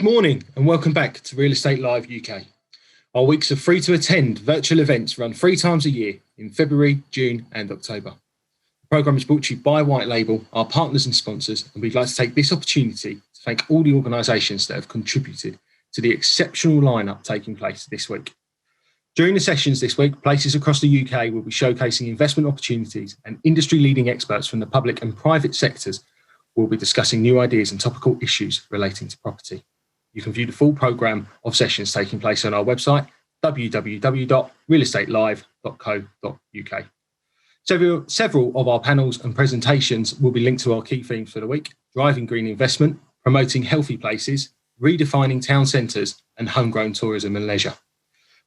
Good morning and welcome back to Real Estate Live UK. Our weeks of free to attend virtual events run 3 times a year in February, June and October. The programme is brought to you by White Label, our partners and sponsors, and we'd like to take this opportunity to thank all the organisations that have contributed to the exceptional lineup taking place this week. During the sessions this week, places across the UK will be showcasing investment opportunities, and industry-leading experts from the public and private sectors will be discussing new ideas and topical issues relating to property. You can view the full programme of sessions taking place on our website, www.realestatelive.co.uk. Several of our panels and presentations will be linked to our key themes for the week: driving green investment, promoting healthy places, redefining town centres, and homegrown tourism and leisure.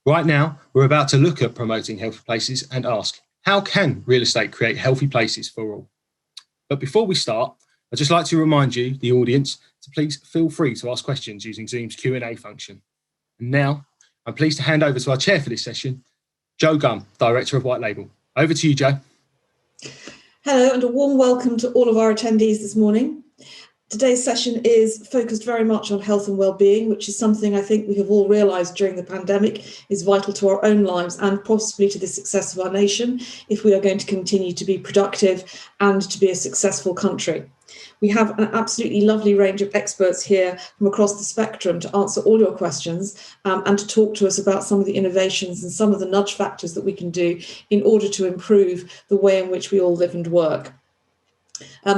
Right now, we're about to look at promoting healthy places and ask, how can real estate create healthy places for all? But before we start, I'd just like to remind you, the audience, to please feel free to ask questions using Zoom's Q&A function. And now, I'm pleased to hand over to our chair for this session, Jo Gumb, Director of White Label. Over to you, Jo. Hello, and a warm welcome to all of our attendees this morning. Today's session is focused very much on health and well-being, which is something I think we have all realised during the pandemic is vital to our own lives and possibly to the success of our nation if we are going to continue to be productive and to be a successful country. We have an absolutely lovely range of experts here from across the spectrum to answer all your questions and to talk to us about some of the innovations and some of the nudge factors that we can do in order to improve the way in which we all live and work.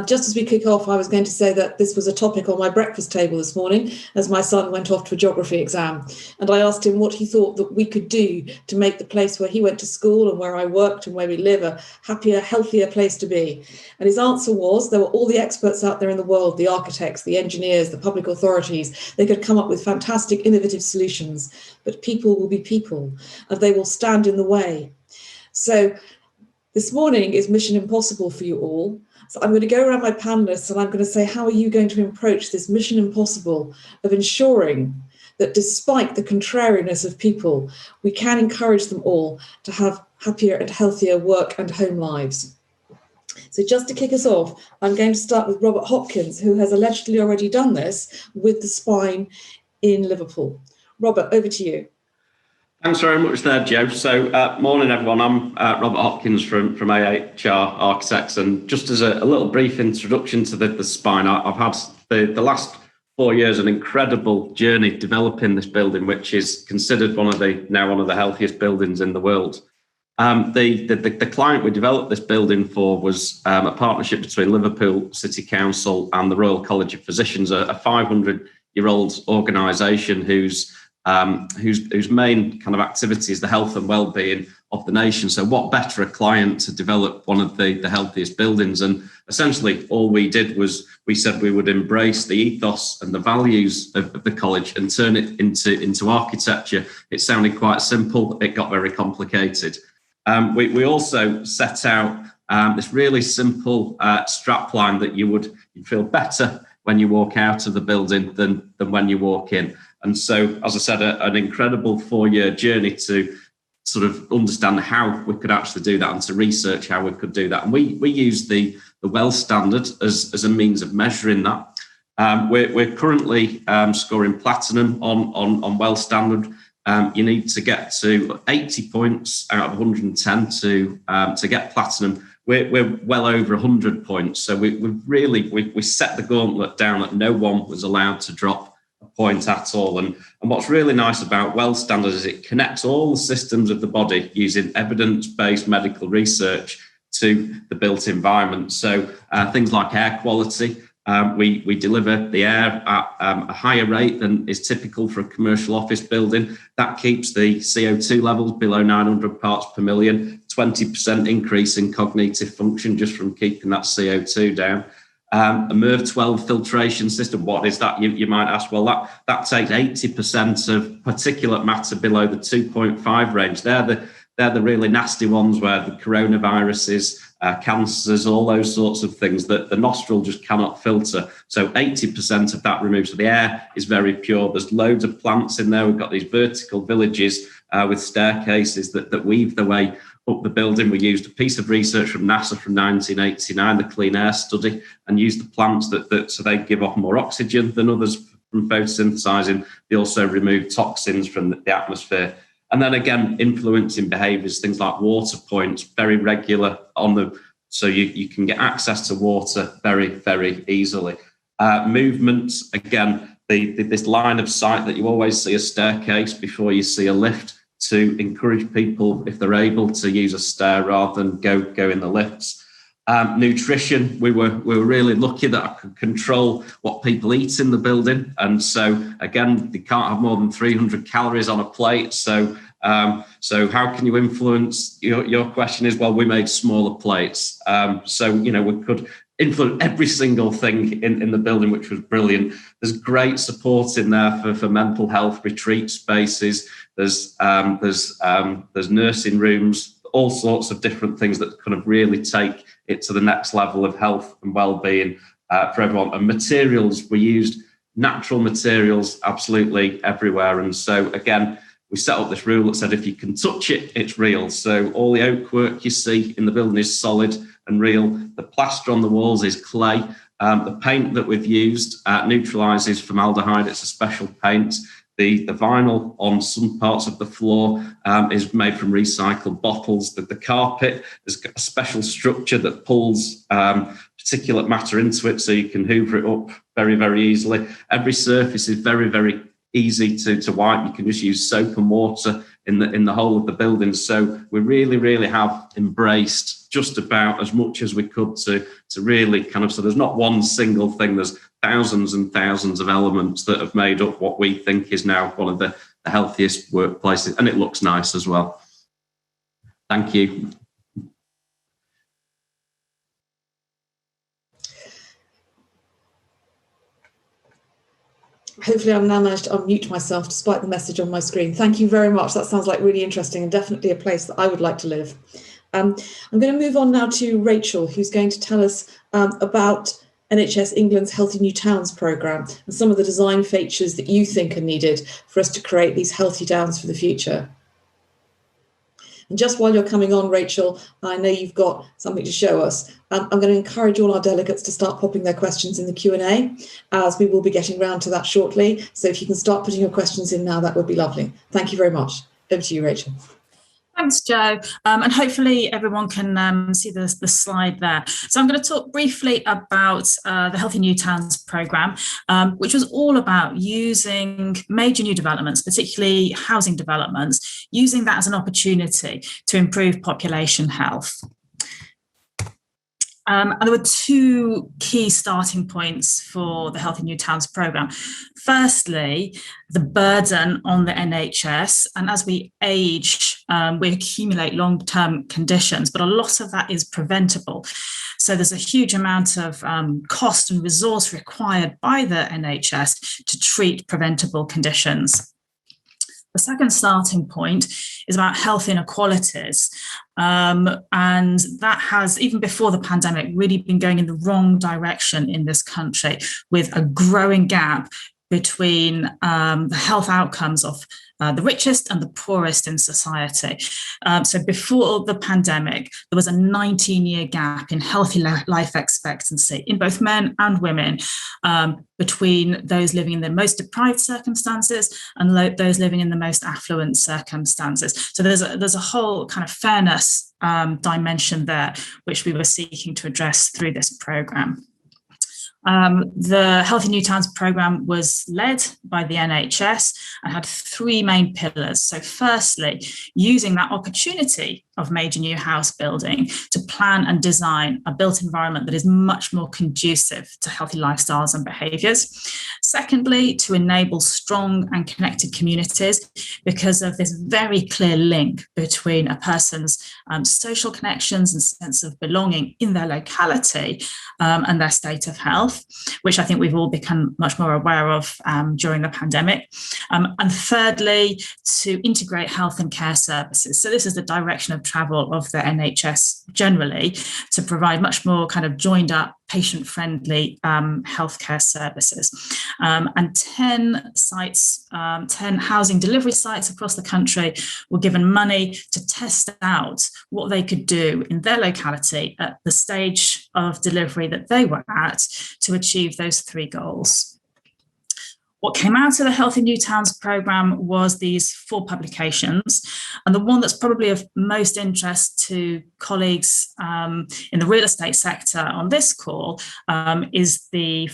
Just as we kick off, I was going to say that this was a topic on my breakfast table this morning as my son went off to a geography exam. And I asked him what he thought that we could do to make the place where he went to school and where I worked and where we live a happier, healthier place to be. And his answer was there were all the experts out there in the world, the architects, the engineers, the public authorities. They could come up with fantastic, innovative solutions, but people will be people and they will stand in the way. So this morning is Mission Impossible for you all. So I'm going to go around my panelists and I'm going to say, how are you going to approach this mission impossible of ensuring that despite the contrariness of people, we can encourage them all to have happier and healthier work and home lives? So just to kick us off, I'm going to start with Robert Hopkins, who has allegedly already done this with the spine in Liverpool. Robert, over to you. Thanks very much there, Jo. So morning, everyone. I'm Robert Hopkins from AHR Architects. And just as a little brief introduction to the spine, I've had the last 4 years an incredible journey developing this building, which is considered one of the healthiest buildings in the world. The client we developed this building for was a partnership between Liverpool City Council and the Royal College of Physicians, a 500-year-old organisation whose main kind of activity is the health and well-being of the nation. So what better a client to develop one of the healthiest buildings? And essentially all we did was we said we would embrace the ethos and the values of the college and turn it into architecture. It sounded quite simple. It got very complicated. We also set out this really simple strapline that you'd feel better when you walk out of the building than when you walk in. And so, as I said, an incredible 4-year journey to sort of understand how we could actually do that and to research how we could do that. And we use the WELL standard as a means of measuring that. We're currently scoring platinum on WELL standard. You need to get to 80 points out of 110 to get platinum. We're well over 100 points. So we set the gauntlet down that no one was allowed to drop a point at all. And what's really nice about WELL standard is it connects all the systems of the body using evidence-based medical research to the built environment. So things like air quality, we deliver the air at a higher rate than is typical for a commercial office building. That keeps the CO2 levels below 900 parts per million, 20% increase in cognitive function just from keeping that CO2 down. A MERV 12 filtration system, what is that? You might ask. Well, that takes 80% of particulate matter below the 2.5 range. They're the really nasty ones where the coronaviruses, cancers, all those sorts of things that the nostril just cannot filter. So 80% of that removed. So the air is very pure. There's loads of plants in there. We've got these vertical villages with staircases that weave their way up the building. We used a piece of research from NASA from 1989, the Clean Air Study, and used the plants that so they give off more oxygen than others from photosynthesizing. They also remove toxins from the atmosphere. And then again, influencing behaviours, things like water points, very regular so you can get access to water very, very easily. Movements, again, this line of sight that you always see a staircase before you see a lift, to encourage people, if they're able, to use a stair rather than go in the lifts. Nutrition, we were really lucky that I could control what people eat in the building, and so again, they can't have more than 300 calories on a plate. So how can you influence? Your question is, well, we made smaller plates, so we could influence every single thing in the building, which was brilliant. There's great support in there for mental health retreat spaces. There's nursing rooms, all sorts of different things that kind of really take it to the next level of health and well-being for everyone. And materials, we used natural materials absolutely everywhere. And so again, we set up this rule that said if you can touch it, it's real. So all the oak work you see in the building is solid and real. The plaster on the walls is clay. The paint that we've used neutralises formaldehyde. It's a special paint. The vinyl on some parts of the floor is made from recycled bottles. The carpet has got a special structure that pulls particulate matter into it, so you can hoover it up very, very easily. Every surface is very, very easy to wipe. You can just use soap and water in the whole of the building. So we really, really have embraced just about as much as we could to really so there's not one single thing. There's thousands and thousands of elements that have made up what we think is now one of the healthiest workplaces, and it looks nice as well. Thank you. Hopefully I've now managed to unmute myself despite the message on my screen. Thank you very much. That sounds like really interesting and definitely a place that I would like to live. I'm going to move on now to Rachel, who's going to tell us about NHS England's Healthy New Towns programme and some of the design features that you think are needed for us to create these healthy towns for the future. And just while you're coming on, Rachel, I know you've got something to show us. I'm going to encourage all our delegates to start popping their questions in the Q&A, as we will be getting round to that shortly. So if you can start putting your questions in now, that would be lovely. Thank you very much. Over to you, Rachel. Thanks, Jo. And hopefully everyone can see the slide there. So I'm going to talk briefly about the Healthy New Towns programme, which was all about using major new developments, particularly housing developments, using that as an opportunity to improve population health. And there were two key starting points for the Healthy New Towns programme. Firstly, the burden on the NHS, and as we age, we accumulate long-term conditions, but a lot of that is preventable. So there's a huge amount of cost and resource required by the NHS to treat preventable conditions. The second starting point is about health inequalities. And that has, even before the pandemic, really been going in the wrong direction in this country, with a growing gap between the health outcomes of the richest and the poorest in society. So before the pandemic, there was a 19-year gap in healthy life expectancy in both men and women, between those living in the most deprived circumstances and those living in the most affluent circumstances. So there's a whole kind of fairness dimension there, which we were seeking to address through this programme. The Healthy New Towns programme was led by the NHS and had three main pillars. So firstly, using that opportunity of major new house building to plan and design a built environment that is much more conducive to healthy lifestyles and behaviours. Secondly, to enable strong and connected communities because of this very clear link between a person's social connections and sense of belonging in their locality and their state of health, which I think we've all become much more aware of during the pandemic. And thirdly, to integrate health and care services. So this is the direction of travel of the NHS generally, to provide much more kind of joined up, patient-friendly healthcare services. And 10 sites, 10 housing delivery sites across the country were given money to test out what they could do in their locality at the stage of delivery that they were at to achieve those three goals. What came out of the Healthy New Towns programme was these 4 publications. And the one that's probably of most interest to colleagues in the real estate sector on this call is the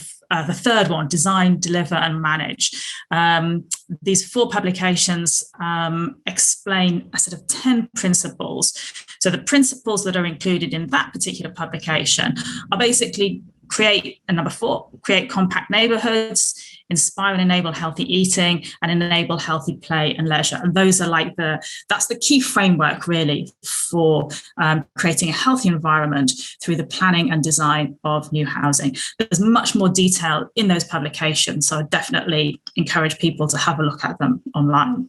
third one, Design, Deliver and Manage. These 4 publications explain a set of 10 principles. So the principles that are included in that particular publication are basically number 4, create compact neighbourhoods, inspire and enable healthy eating, and enable healthy play and leisure. And those are that's the key framework really for creating a healthy environment through the planning and design of new housing. There's much more detail in those publications, so I definitely encourage people to have a look at them online.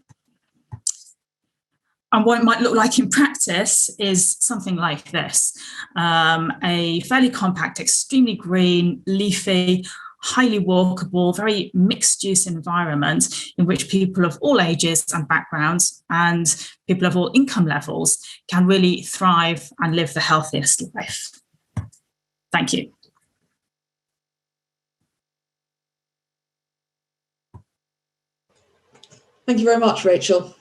And what it might look like in practice is something like this, a fairly compact, extremely green, leafy, highly walkable, very mixed use environment in which people of all ages and backgrounds and people of all income levels can really thrive and live the healthiest life. Thank you. Thank you very much, Rachel.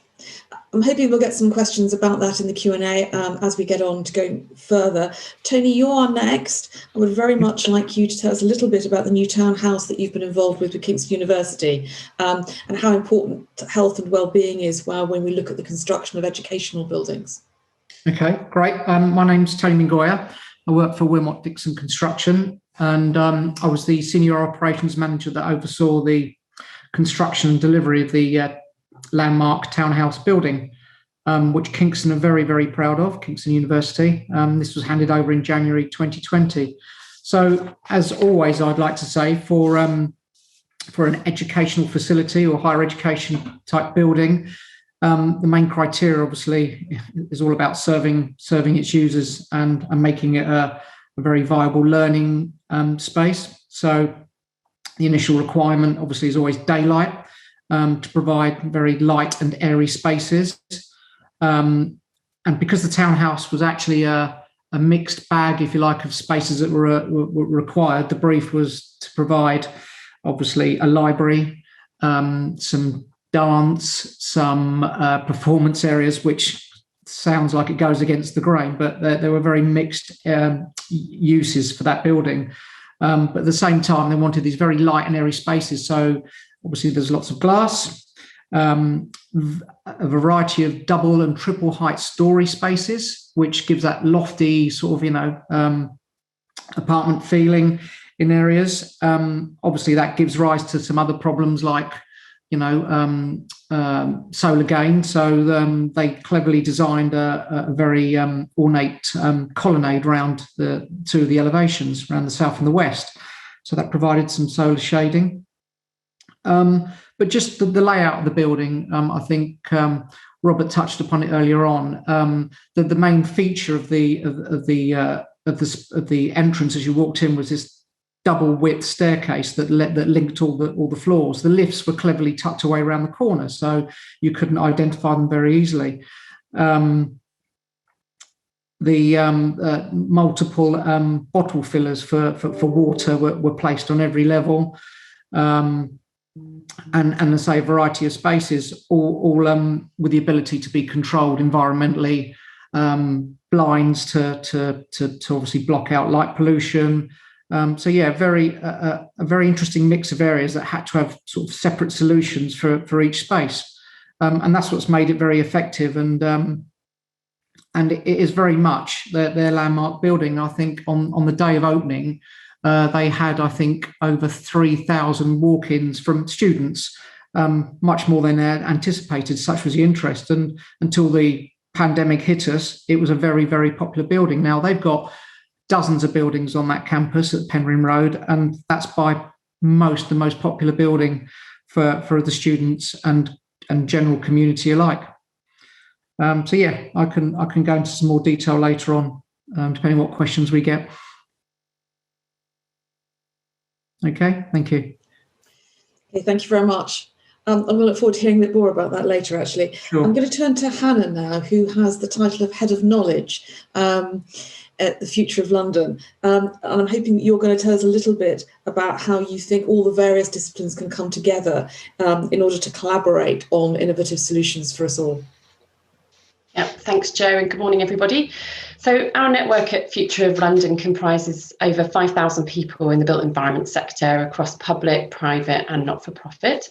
I'm hoping we'll get some questions about that in the Q&A as we get on to go further. Tony, you are next. I would very much like you to tell us a little bit about the new townhouse that you've been involved with Kingston University and how important health and well-being is when we look at the construction of educational buildings. Okay, great. My name's Tony Mingoya. I work for Wilmot Dixon Construction, and I was the senior operations manager that oversaw the construction and delivery of the landmark townhouse building, which Kingston are very, very proud of, Kingston University. This was handed over in January 2020. So, as always, I'd like to say for an educational facility or higher education type building, the main criteria obviously is all about serving its users and making it a very viable learning space. So the initial requirement obviously is always daylight, to provide very light and airy spaces. And because the townhouse was actually a mixed bag, if you like, of spaces that were required, the brief was to provide obviously a library, some dance, some performance areas, which sounds like it goes against the grain, but there were very mixed uses for that building. But at the same time, they wanted these very light and airy spaces. So obviously, there's lots of glass, a variety of double and triple height story spaces, which gives that lofty sort of, apartment feeling in areas. Obviously, that gives rise to some other problems like, solar gain. So they cleverly designed a very ornate colonnade around two of the elevations, around the south and the west. So that provided some solar shading. But just the layout of the building, I think Robert touched upon it earlier on. That the main feature of the entrance as you walked in was this double width staircase that linked all the floors. The lifts were cleverly tucked away around the corner, so you couldn't identify them very easily. The multiple bottle fillers for water were placed on every level. And I say a variety of spaces, all with the ability to be controlled environmentally, blinds to obviously block out light pollution. So yeah, a very interesting mix of areas that had to have sort of separate solutions for each space, and that's what's made it very effective. And it is very much their landmark building. I think on the day of opening, they had, I think, over 3,000 walk-ins from students, much more than they had anticipated. Such was the interest. And until the pandemic hit us, it was a very, very popular building. Now they've got dozens of buildings on that campus at Penryn Road, and that's by the most popular building for the students and general community alike. So yeah, I can go into some more detail later on, depending on what questions we get. Okay, thank you. Okay, thank you very much. I'm going to look forward to hearing a bit more about that later, actually. Sure. I'm going to turn to Hannah now, who has the title of Head of Knowledge. at the Future of London. And I'm hoping you're going to tell us a little bit about how you think all the various disciplines can come together in order to collaborate on innovative solutions for us all. Yeah, thanks, Jo, and good morning, everybody. So our network at Future of London comprises over 5,000 people in the built environment sector across public, private and not-for-profit.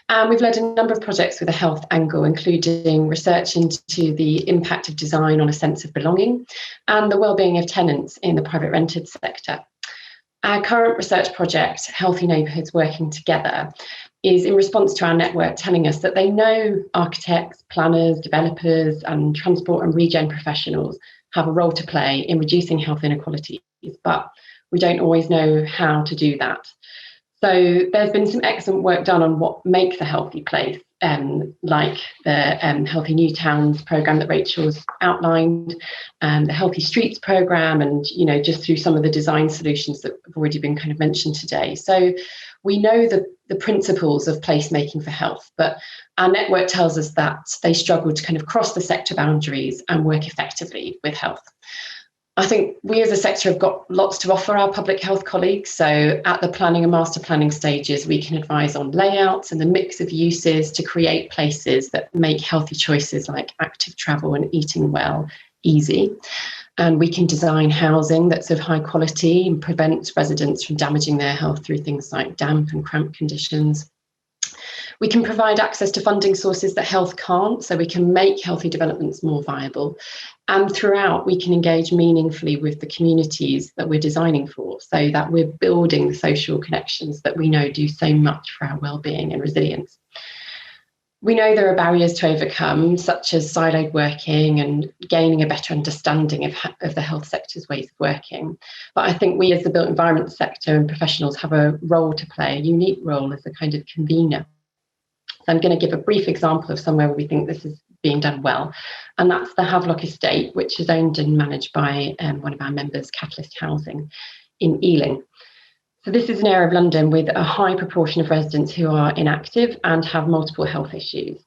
And we've led a number of projects with a health angle, including research into the impact of design on a sense of belonging and the wellbeing of tenants in the private rented sector. Our current research project, Healthy Neighbourhoods Working Together, is in response to our network telling us that they know architects, planners, developers and transport and regen professionals have a role to play in reducing health inequalities, but we don't always know how to do that. So there's been some excellent work done on what makes a healthy place, like the Healthy New Towns programme that Rachel's outlined, the Healthy Streets programme, and just through some of the design solutions that have already been kind of mentioned today. So we know the principles of placemaking for health, but our network tells us that they struggle to kind of cross the sector boundaries and work effectively with health. I think we as a sector have got lots to offer our public health colleagues. So at the planning and master planning stages, we can advise on layouts and the mix of uses to create places that make healthy choices like active travel and eating well easy. And we can design housing that's of high quality and prevents residents from damaging their health through things like damp and cramped conditions. We can provide access to funding sources that health can't, so we can make healthy developments more viable. And throughout, we can engage meaningfully with the communities that we're designing for, so that we're building the social connections that we know do so much for our wellbeing and resilience. We know there are barriers to overcome, such as siloed working and gaining a better understanding of the health sector's ways of working. But I think we as the built environment sector and professionals have a role to play, a unique role as a kind of convener. So I'm going to give a brief example of somewhere where we think this is being done well, and that's the Havelock Estate, which is owned and managed by one of our members, Catalyst Housing, in Ealing. So this is an area of London with a high proportion of residents who are inactive and have multiple health issues.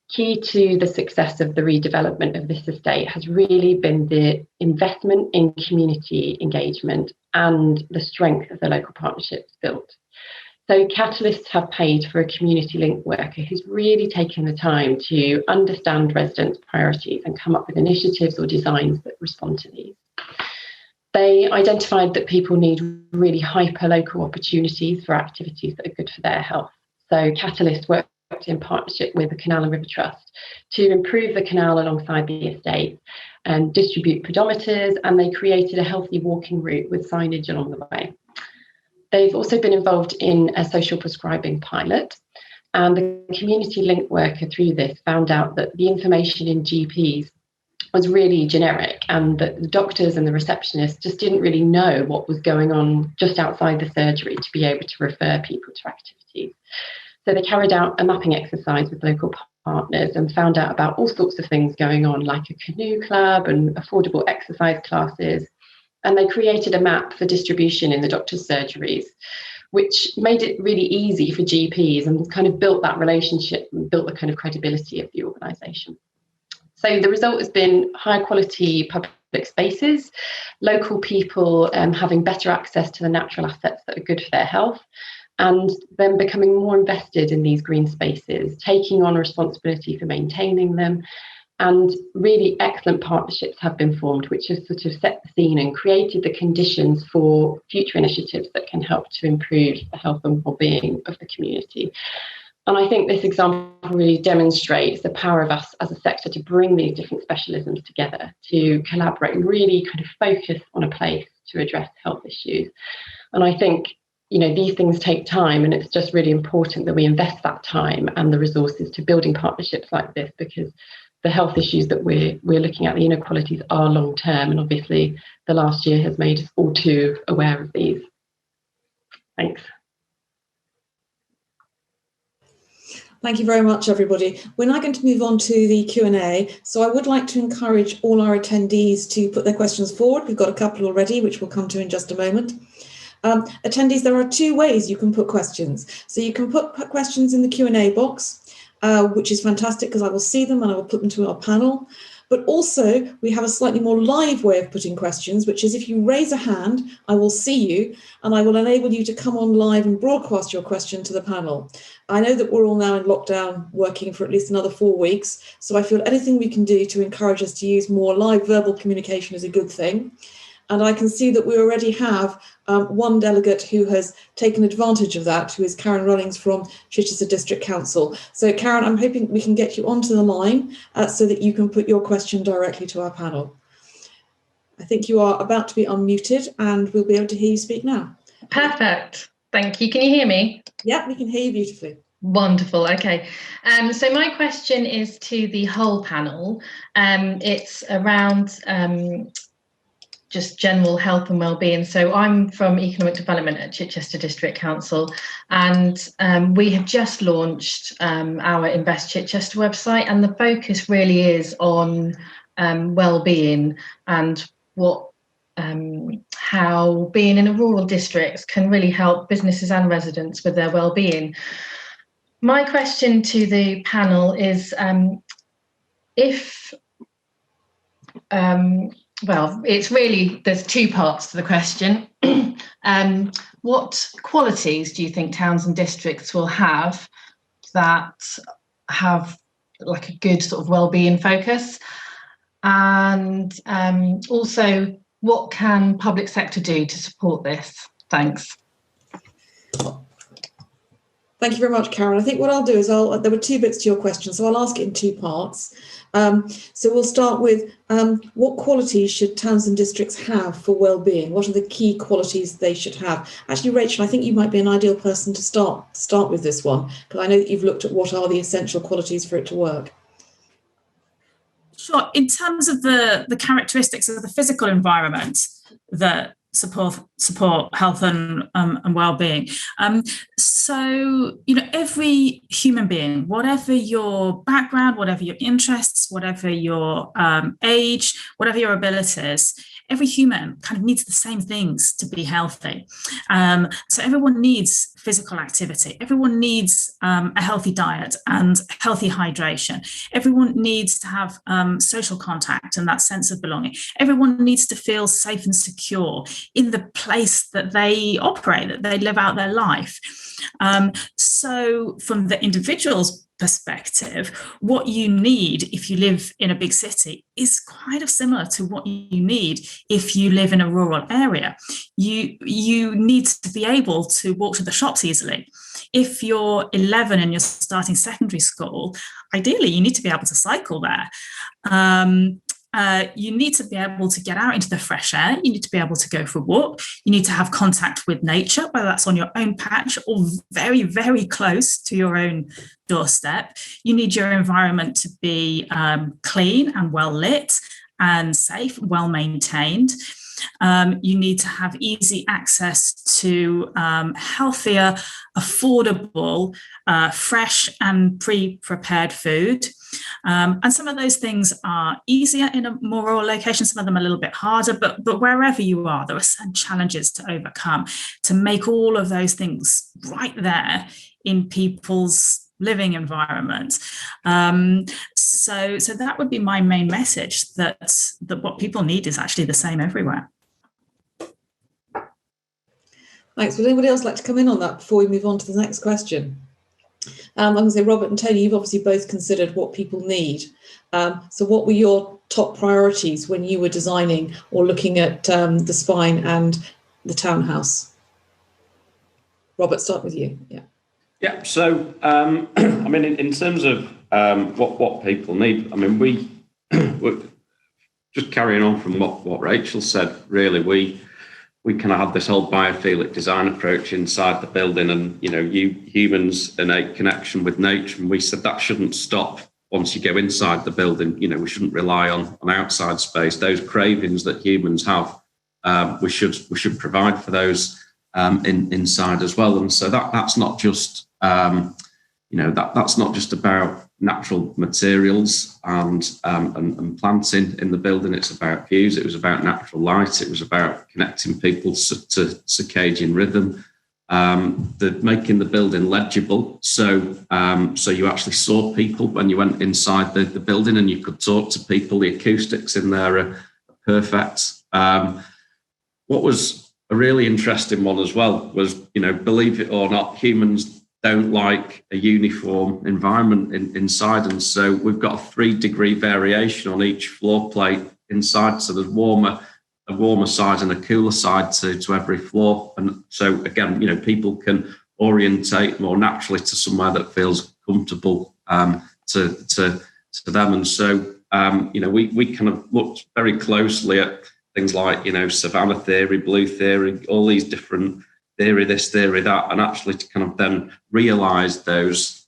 Key to the success of the redevelopment of this estate has really been the investment in community engagement and the strength of the local partnerships built. So Catalysts have paid for a community link worker who's really taken the time to understand residents' priorities and come up with initiatives or designs that respond to these. They identified that people need really hyper-local opportunities for activities that are good for their health. So Catalyst worked in partnership with the Canal and River Trust to improve the canal alongside the estate and distribute pedometers, and they created a healthy walking route with signage along the way. They've also been involved in a social prescribing pilot, and the community link worker through this found out that the information in GPs was really generic, and that the doctors and the receptionists just didn't really know what was going on just outside the surgery to be able to refer people to activities. So they carried out a mapping exercise with local partners and found out about all sorts of things going on, like a canoe club and affordable exercise classes. And they created a map for distribution in the doctor's surgeries, which made it really easy for GPs and kind of built that relationship and built the kind of credibility of the organisation. So the result has been high quality public spaces, local people having better access to the natural assets that are good for their health, and then becoming more invested in these green spaces, taking on responsibility for maintaining them. And really excellent partnerships have been formed, which has sort of set the scene and created the conditions for future initiatives that can help to improve the health and well-being of the community. And I think this example really demonstrates the power of us as a sector to bring these different specialisms together, to collaborate and really kind of focus on a place to address health issues. And I think, these things take time, and it's just really important that we invest that time and the resources to building partnerships like this, because the health issues that we're looking at, the inequalities, are long term, and obviously the last year has made us all too aware of these. Thanks. Thank you very much, everybody. We're now going to move on to the Q&A. So I would like to encourage all our attendees to put their questions forward. We've got a couple already, which we'll come to in just a moment. Attendees, there are two ways you can put questions. So you can put questions in the Q&A box, which is fantastic because I will see them and I will put them to our panel. But also, we have a slightly more live way of putting questions, which is if you raise a hand, I will see you and I will enable you to come on live and broadcast your question to the panel. I know that we're all now in lockdown working for at least another 4 weeks, so I feel anything we can do to encourage us to use more live verbal communication is a good thing. And I can see that we already have one delegate who has taken advantage of that, who is Karen Runnings from Chichester District Council. So Karen, I'm hoping we can get you onto the line so that you can put your question directly to our panel. I think you are about to be unmuted and we'll be able to hear you speak now. Perfect. Thank you. Can you hear me? Yeah, we can hear you beautifully. Wonderful. Okay. So my question is to the whole panel. It's around just general health and wellbeing. So I'm from economic development at Chichester District Council, and we have just launched our Invest Chichester website, and the focus really is on wellbeing and what how being in a rural district can really help businesses and residents with their wellbeing. My question to the panel is well, it's really, there's two parts to the question. What qualities do you think towns and districts will have that have like a good sort of wellbeing focus? And also, what can public sector do to support this? Thanks. Thank you very much, Karen. I think what I'll do is there were two bits to your question, so I'll ask it in two parts. So we'll start with what qualities should towns and districts have for wellbeing? What are the key qualities they should have? Actually, Rachel, I think you might be an ideal person to start with this one, because I know that you've looked at what are the essential qualities for it to work. Sure. In terms of the characteristics of the physical environment that support health and well-being. So, you know, every human being, whatever your background, whatever your interests, whatever your age, whatever your abilities, every human kind of needs the same things to be healthy. So everyone needs physical activity. Everyone needs a healthy diet and healthy hydration. Everyone needs to have social contact and that sense of belonging. Everyone needs to feel safe and secure in the place that they operate, that they live out their life. So from the individual's perspective, what you need if you live in a big city is kind of similar to what you need if you live in a rural area. You need to be able to walk to the shops easily. If you're 11 and you're starting secondary school, ideally you need to be able to cycle there. You need to be able to get out into the fresh air. You need to be able to go for a walk. You need to have contact with nature, whether that's on your own patch or very, very close to your own doorstep. You need your environment to be clean and well lit and safe, well maintained. You need to have easy access to healthier, affordable, fresh and pre-prepared food. And some of those things are easier in a more rural location, some of them are a little bit harder, but wherever you are, there are some challenges to overcome to make all of those things right there in people's living environment. So that would be my main message, that what people need is actually the same everywhere. Thanks. Would anybody else like to come in on that before we move on to the next question? I'm going to say, Robert and Tony, you've obviously both considered what people need. So what were your top priorities when you were designing or looking at the spine and the townhouse? Robert, start with you. Yeah. So, I mean, in terms of what people need, I mean, we're just carrying on from what Rachel said, really, we kind of have this whole biophilic design approach inside the building, and, you know, humans' innate connection with nature. And we said that shouldn't stop once you go inside the building. You know, we shouldn't rely on outside space. Those cravings that humans have, we should provide for those inside as well. And so that's not just, that's not just about natural materials and planting in the building. It's about views. It was about natural light. It was about connecting people to circadian rhythm. making the building legible. So you actually saw people when you went inside the building, and you could talk to people. The acoustics in there are perfect. What was a really interesting one as well was, believe it or not, humans don't like a uniform environment inside. And so we've got a 3-degree variation on each floor plate inside. So there's a warmer side and a cooler side to every floor. And so again, people can orientate more naturally to somewhere that feels comfortable to them. And so, we kind of looked very closely at things like, Savannah theory, blue theory, all these different theory, this theory, that, and actually to kind of then realize those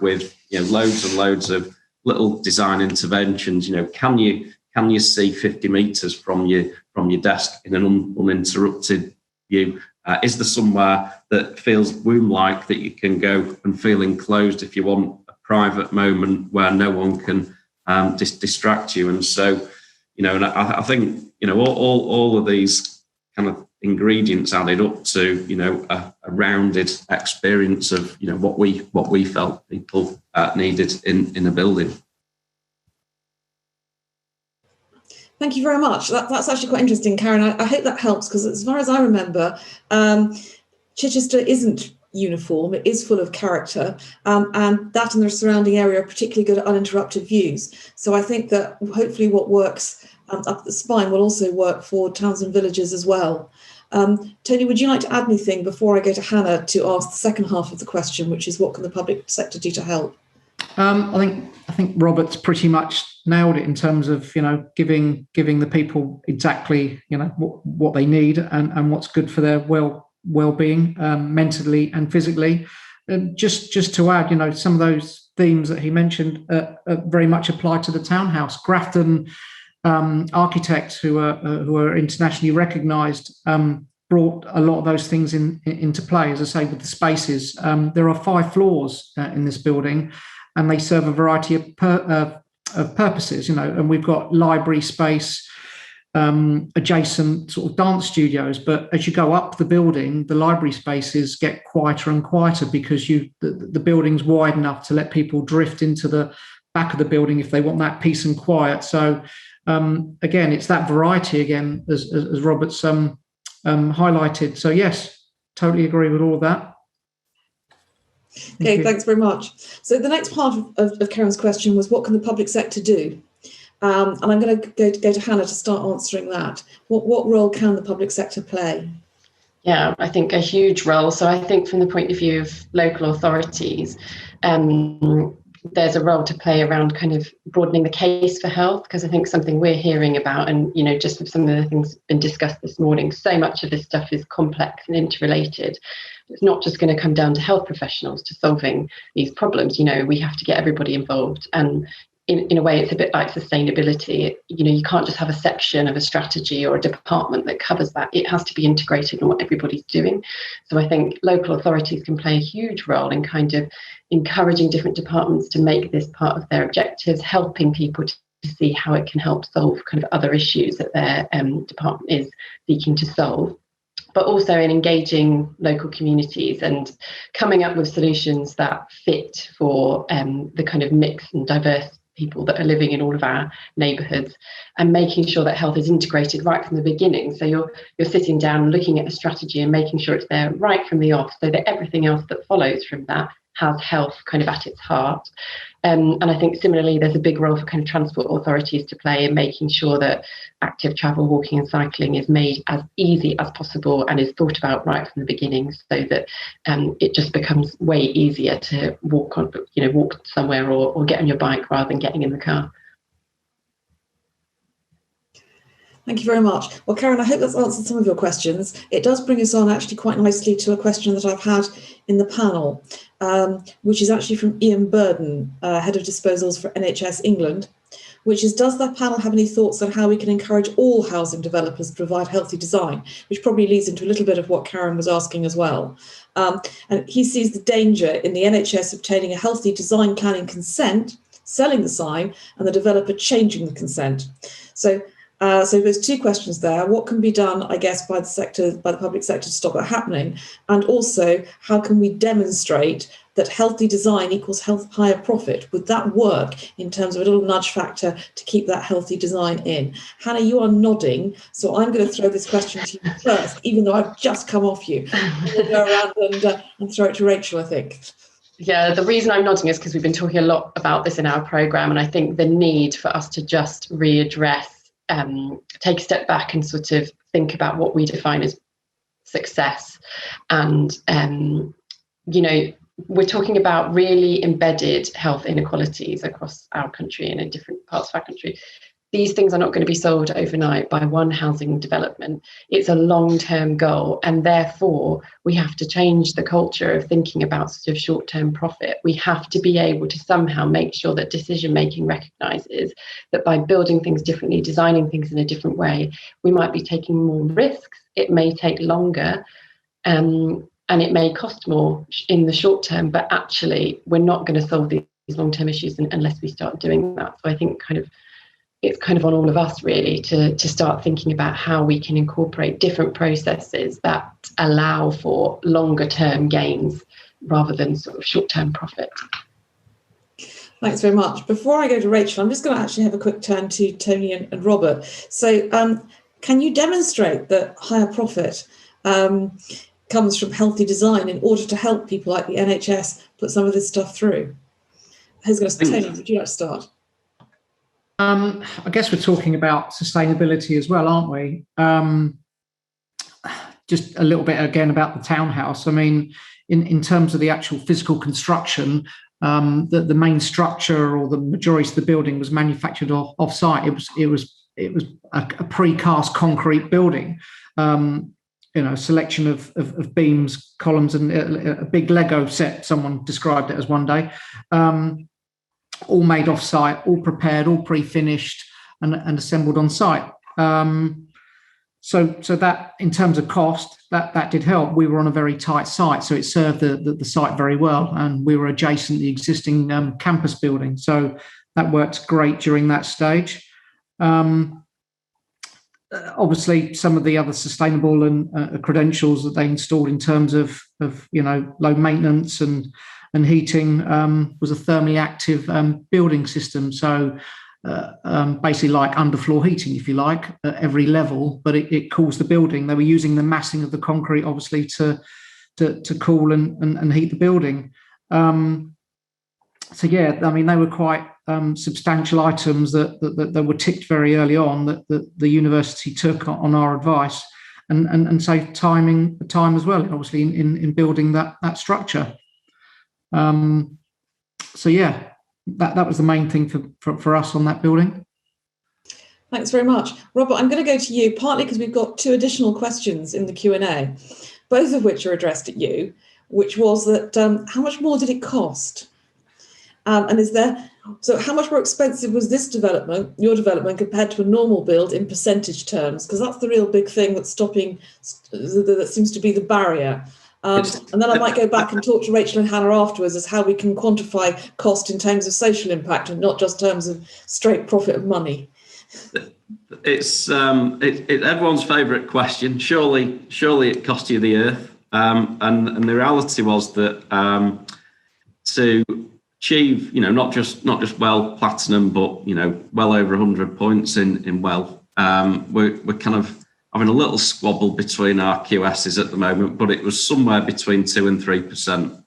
with, loads and loads of little design interventions. Can you see 50 meters from your desk in an uninterrupted view? Is there somewhere that feels womb-like that you can go and feel enclosed if you want a private moment where no one can distract you? And so, and I think, all of these kind of ingredients added up to, a rounded experience of, what we felt people needed in a building. Thank you very much. That's actually quite interesting, Karen. I hope that helps, because as far as I remember, Chichester isn't uniform. It is full of character, and that and the surrounding area are particularly good at uninterrupted views. So I think that hopefully what works up the spine will also work for towns and villages as well. Tony, would you like to add anything before I go to Hannah to ask the second half of the question, which is what can the public sector do to help? I think Robert's pretty much nailed it in terms of giving the people exactly what they need and what's good for their well-being mentally and physically. Just to add, some of those themes that he mentioned very much apply to the Townhouse. Grafton architects who are internationally recognised brought a lot of those things into play. As I say, with the spaces, there are 5 floors in this building, and they serve a variety of purposes, and we've got library space, adjacent sort of dance studios. But as you go up the building, the library spaces get quieter and quieter because the building's wide enough to let people drift into the back of the building if they want that peace and quiet. So again, it's that variety again, as Robert's highlighted. So yes, totally agree with all of that. Okay, thanks very much. So the next part of Karen's question was, what can the public sector do? And I'm going to go to Hannah to start answering that. What role can the public sector play? Yeah, I think a huge role. So I think from the point of view of local authorities, there's a role to play around kind of broadening the case for health, because I think something we're hearing about, and just with some of the things been discussed this morning, so much of this stuff is complex and interrelated. It's not just going to come down to health professionals to solving these problems. We have to get everybody involved. And in a way, it's a bit like sustainability. You can't just have a section of a strategy or a department that covers that. It has to be integrated in what everybody's doing. So I think local authorities can play a huge role in kind of encouraging different departments to make this part of their objectives, helping people to see how it can help solve kind of other issues that their department is seeking to solve, but also in engaging local communities and coming up with solutions that fit for the kind of mixed and diverse people that are living in all of our neighbourhoods, and making sure that health is integrated right from the beginning. So you're sitting down looking at a strategy and making sure it's there right from the off, so that everything else that follows from that has health kind of at its heart. And I think similarly, there's a big role for kind of transport authorities to play in making sure that active travel, walking and cycling is made as easy as possible and is thought about right from the beginning, so that it just becomes way easier to walk somewhere or get on your bike rather than getting in the car. Thank you very much. Well, Karen, I hope that's answered some of your questions. It does bring us on actually quite nicely to a question that I've had in the panel, which is actually from Ian Burden, Head of Disposals for NHS England, which is, does the panel have any thoughts on how we can encourage all housing developers to provide healthy design, which probably leads into a little bit of what Karen was asking as well. And he sees the danger in the NHS obtaining a healthy design planning consent, selling the sign, and the developer changing the consent. So So there's two questions there. What can be done, I guess, by the public sector to stop that happening? And also, how can we demonstrate that healthy design equals higher profit? Would that work in terms of a little nudge factor to keep that healthy design in? Hannah, you are nodding, so I'm going to throw this question to you first, even though I've just come off you. We'll go around and throw it to Rachel, I think. Yeah, the reason I'm nodding is because we've been talking a lot about this in our programme, and I think the need for us to just readdress, take a step back and sort of think about what we define as success. And, we're talking about really embedded health inequalities across our country and in different parts of our country. These things are not going to be solved overnight by one housing development. It's a long-term goal, and therefore we have to change the culture of thinking about sort of short-term profit. We have to be able to somehow make sure that decision-making recognises that by building things differently, designing things in a different way, we might be taking more risks. It may take longer, and it may cost more in the short term, but actually we're not going to solve these long-term issues unless we start doing that. So I think it's kind of on all of us really to start thinking about how we can incorporate different processes that allow for longer term gains rather than sort of short-term profit. Thanks very much. Before I go to Rachel, I'm just going to actually have a quick turn to Tony and Robert. So can you demonstrate that higher profit comes from healthy design in order to help people like the NHS put some of this stuff through? Who's going to start? Tony, would you like to start? I guess we're talking about sustainability as well, aren't we? Just a little bit again about the townhouse. I mean, in terms of the actual physical construction, the main structure or the majority of the building was manufactured off-site. It was a precast concrete building. A selection of beams, columns, and a big Lego set. Someone described it as one day. All made off-site, all prepared, all pre-finished, and assembled on site. So that, in terms of cost, that did help. We were on a very tight site, so it served the site very well, and we were adjacent to the existing campus building. So that worked great during that stage. Obviously, some of the other sustainable and credentials that they installed in terms of low maintenance and heating was a thermally active building system. So basically like underfloor heating, if you like, at every level, but it cools the building. They were using the massing of the concrete, obviously, to cool and heat the building. So yeah, I mean, they were quite substantial items that were ticked very early on that the university took on our advice and saved time as well, obviously, in building that structure. So yeah, that was the main thing for us on that building. Thanks very much. Robert, I'm going to go to you, partly because we've got two additional questions in the Q&A, both of which are addressed at you, which was that how much more did it cost? So how much more expensive was this development, your development, compared to a normal build in percentage terms? Because that's the real big thing that seems to be the barrier. And then I might go back and talk to Rachel and Hannah afterwards as how we can quantify cost in terms of social impact and not just terms of straight profit of money. It's everyone's favourite question. Surely it cost you the earth. And the reality was that to achieve, not just WELL Platinum, but well over 100 points in WELL. We're kind of having a little squabble between our QSs at the moment, but it was somewhere between 2 and 3%.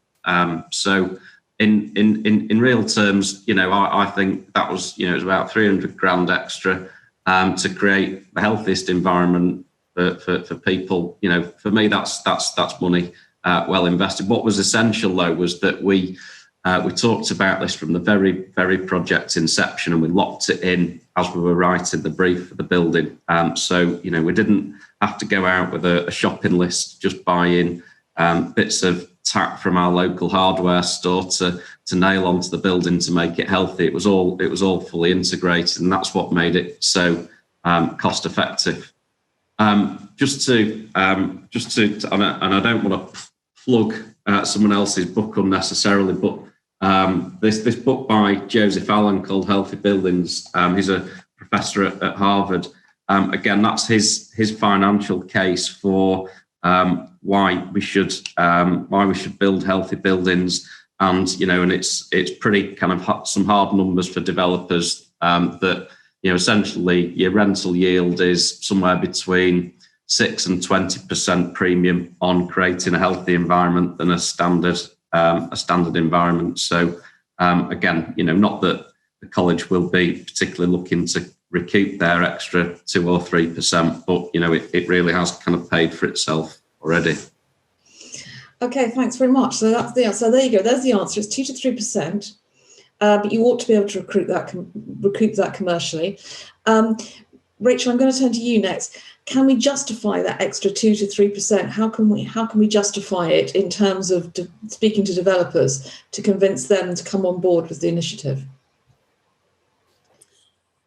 So in real terms, I think that was it was about 300 grand extra to create the healthiest environment for people. For me, that's money well invested. What was essential though was that we talked about this from the very, very project inception, and we locked it in as we were writing the brief for the building. So, we didn't have to go out with a shopping list, just buy in bits of tack from our local hardware store to nail onto the building to make it healthy. It was all fully integrated, and that's what made it so cost effective. Just to, and I don't want to plug someone else's book unnecessarily, but this book by Joseph Allen called Healthy Buildings. He's a professor at Harvard, again, that's his financial case for why we should build healthy buildings. And and it's pretty kind of some hard numbers for developers that essentially your rental yield is somewhere between 6 and 20% premium on creating a healthy environment than a standard environment. So again, not that the college will be particularly looking to recoup their extra 2 or 3%, but it really has kind of paid for itself already. Okay, thanks very much. So that's the answer. So there you go. There's the answer. It's 2 to 3%, but you ought to be able to recoup that commercially. Rachel, I'm going to turn to you next. Can we justify that extra 2 to 3%? How can we justify it in terms of speaking to developers to convince them to come on board with the initiative?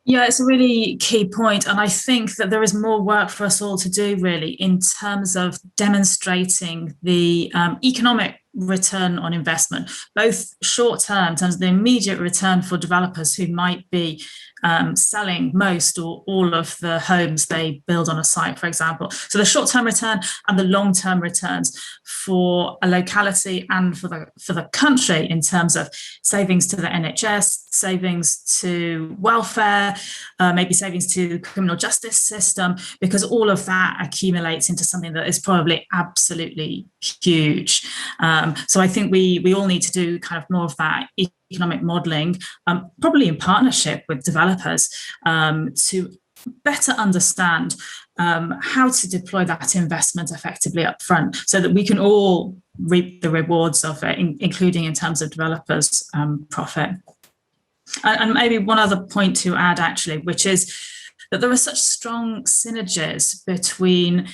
Yeah, it's a really key point. And I think that there is more work for us all to do, really, in terms of demonstrating the economic return on investment, both short term, in terms of the immediate return for developers who might be selling most or all of the homes they build on a site, for example. So the short-term return and the long-term returns for a locality and for the country in terms of savings to the NHS, savings to welfare, maybe savings to the criminal justice system, because all of that accumulates into something that is probably absolutely huge. So I think we all need to do kind of more of that economic modelling, probably in partnership with developers, to better understand how to deploy that investment effectively up front so that we can all reap the rewards of it, including in terms of developers' profit. And maybe one other point to add, actually, which is that there are such strong synergies between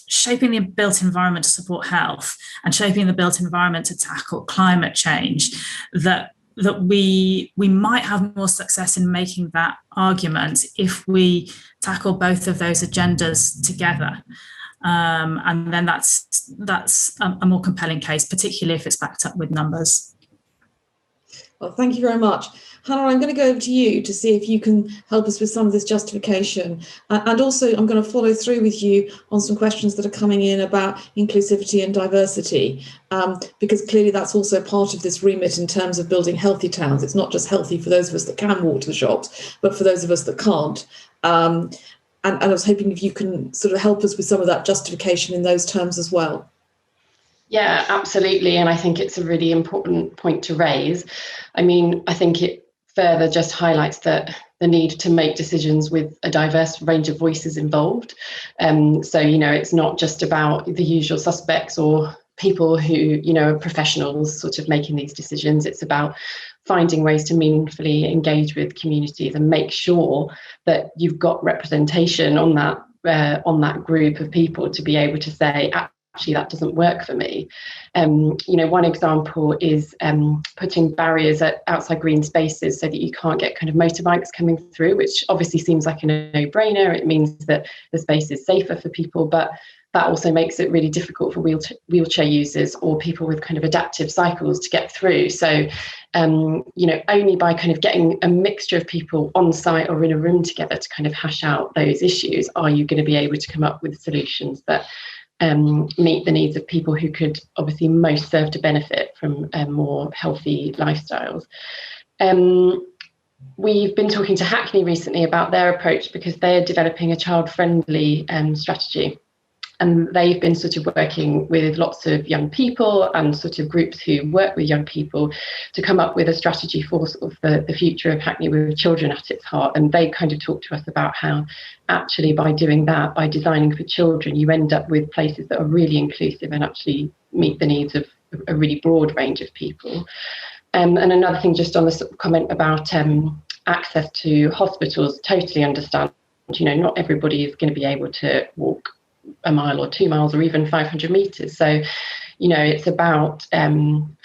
shaping the built environment to support health and shaping the built environment to tackle climate change that we might have more success in making that argument if we tackle both of those agendas together. And then that's a more compelling case, particularly if it's backed up with numbers. Well, thank you very much. Hannah, I'm going to go over to you to see if you can help us with some of this justification. And also, I'm going to follow through with you on some questions that are coming in about inclusivity and diversity, because clearly that's also part of this remit in terms of building healthy towns. It's not just healthy for those of us that can walk to the shops, but for those of us that can't. And I was hoping if you can sort of help us with some of that justification in those terms as well. Yeah, absolutely. And I think it's a really important point to raise. I mean, I think it further just highlights that the need to make decisions with a diverse range of voices involved. So, it's not just about the usual suspects or people who, are professionals sort of making these decisions. It's about finding ways to meaningfully engage with communities and make sure that you've got representation on that group of people to be able to say, actually, that doesn't work for me. One example is putting barriers outside green spaces so that you can't get kind of motorbikes coming through, which obviously seems like a no-brainer. It means that the space is safer for people, but that also makes it really difficult for wheelchair users or people with kind of adaptive cycles to get through. So, only by kind of getting a mixture of people on site or in a room together to kind of hash out those issues are you going to be able to come up with solutions that meet the needs of people who could obviously most serve to benefit from more healthy lifestyles. We've been talking to Hackney recently about their approach because they're developing a child-friendly strategy. And they've been sort of working with lots of young people and sort of groups who work with young people to come up with a strategy for sort of the future of Hackney with children at its heart. And they kind of talked to us about how actually by doing that, by designing for children, you end up with places that are really inclusive and actually meet the needs of a really broad range of people. And another thing just on the comment about access to hospitals, totally understand, not everybody is going to be able to walk a mile or 2 miles or even 500 meters. So, it's about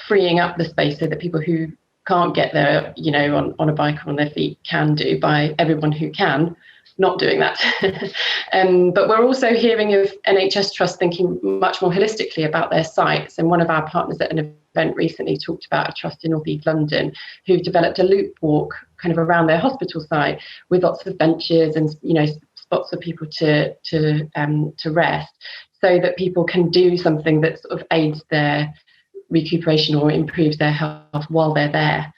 freeing up the space so that people who can't get there, on a bike or on their feet can do, by everyone who can not doing that. But we're also hearing of NHS trusts thinking much more holistically about their sites. And one of our partners at Innovate event recently talked about a trust in North East London who've developed a loop walk kind of around their hospital site with lots of benches and, you know, spots for people to rest, so that people can do something that sort of aids their recuperation or improves their health while they're there.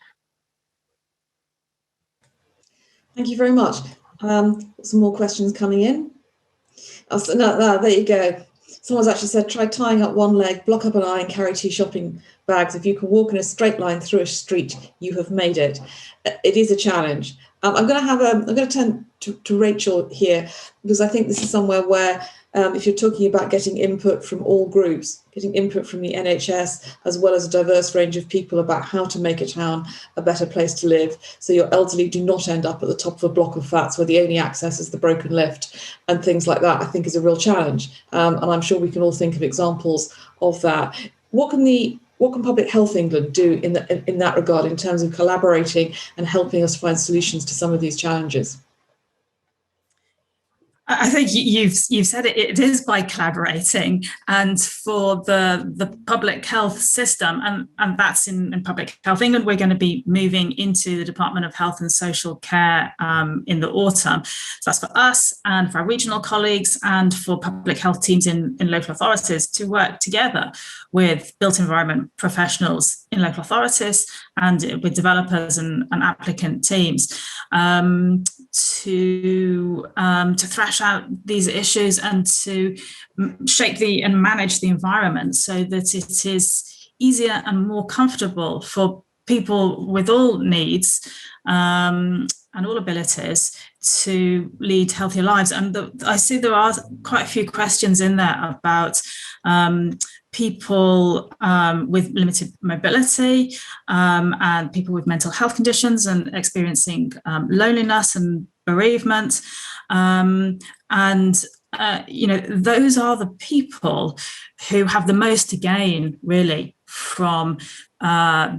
Thank you very much. Some more questions coming in. No, there you go. Someone's actually said, try tying up one leg, block up an eye and carry 2 shopping bags. If you can walk in a straight line through a street, you have made it. It is a challenge. I'm going to turn to Rachel here, because I think this is somewhere where if you're talking about getting input from all groups, getting input from the NHS, as well as a diverse range of people about how to make a town a better place to live, so your elderly do not end up at the top of a block of flats where the only access is the broken lift and things like that, I think is a real challenge. And I'm sure we can all think of examples of that. What can Public Health England do in that regard, in terms of collaborating and helping us find solutions to some of these challenges? I think you've said it. It is by collaborating, and for the public health system, and that's in Public Health England. We're going to be moving into the Department of Health and Social Care in the autumn. So that's for us and for our regional colleagues and for public health teams in local authorities to work together with built environment professionals in local authorities and with developers and applicant teams to thrash out these issues and to shape and manage the environment so that it is easier and more comfortable for people with all needs and all abilities to lead healthier lives. And I see there are quite a few questions in there about people with limited mobility and people with mental health conditions and experiencing loneliness and bereavement. Those are the people who have the most to gain, really, from